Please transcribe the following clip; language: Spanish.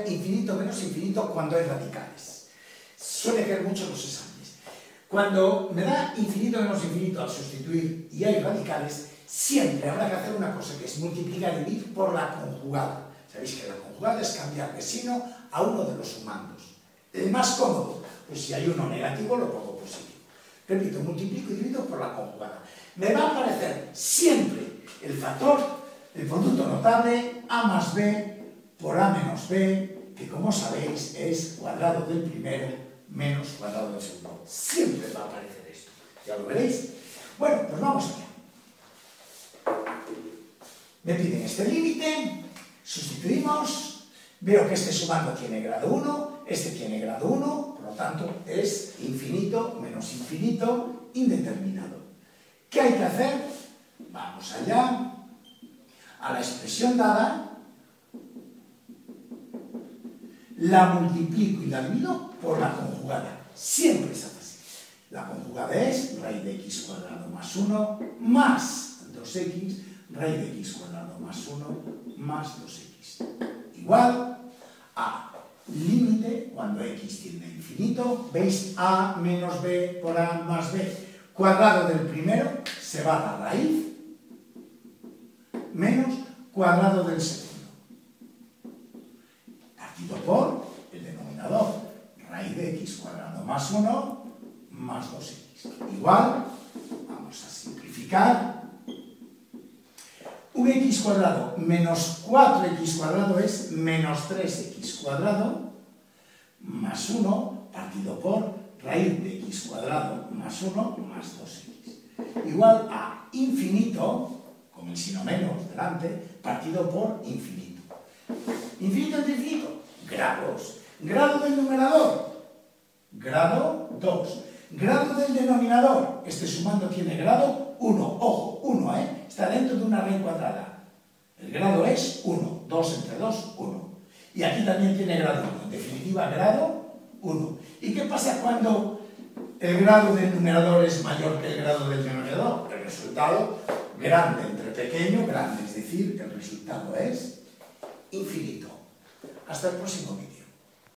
aparecer infinito menos infinito cuando hay radicales. Suele caer mucho en los exámenes. Cuando me da infinito menos infinito al sustituir y hay radicales, siempre habrá que hacer una cosa, que es multiplicar y dividir por la conjugada. Sabéis que la conjugada es cambiar de signo a uno de los sumandos. El más cómodo, pues si hay uno negativo lo pongo positivo. Repito, multiplico y divido por la conjugada. Me va a aparecer siempre el factor, el producto notable, a más b por a menos b, que como sabéis es cuadrado del primero menos cuadrado del segundo. Siempre va a aparecer esto. ¿Ya lo veréis? Bueno, pues vamos allá. Me piden este límite, sustituimos, veo que este sumando tiene grado 1, este tiene grado 1, por lo tanto es infinito menos infinito indeterminado. ¿Qué hay que hacer? Vamos allá a la expresión dada, la multiplico y la divido por la conjugada. Siempre es así. La conjugada es raíz de x cuadrado más 1 más 2x, raíz de x cuadrado más 1 más 2x. Igual a límite, cuando x tiende a infinito, veis a menos b por a más b. Cuadrado del primero se va a la raíz menos cuadrado del segundo. Partido por el denominador, raíz de x cuadrado más 1 más 2x. Igual, vamos a simplificar, un x cuadrado menos 4x cuadrado es menos 3x cuadrado más 1 partido por raíz de x cuadrado más 1 más 2x. Igual a infinito, con el signo menos delante, partido por infinito. Infinito entre infinito, grados. Grado del numerador, grado 2. Grado del denominador, este sumando tiene grado 1. Ojo, 1, está dentro de una raíz cuadrada. El grado es 1. 2 entre 2, 1. Y aquí también tiene grado 1. En definitiva, grado 1. ¿Y qué pasa cuando el grado del numerador es mayor que el grado del denominador? El resultado, grande entre pequeño, grande. Es decir, el resultado es infinito. Hasta el próximo vídeo.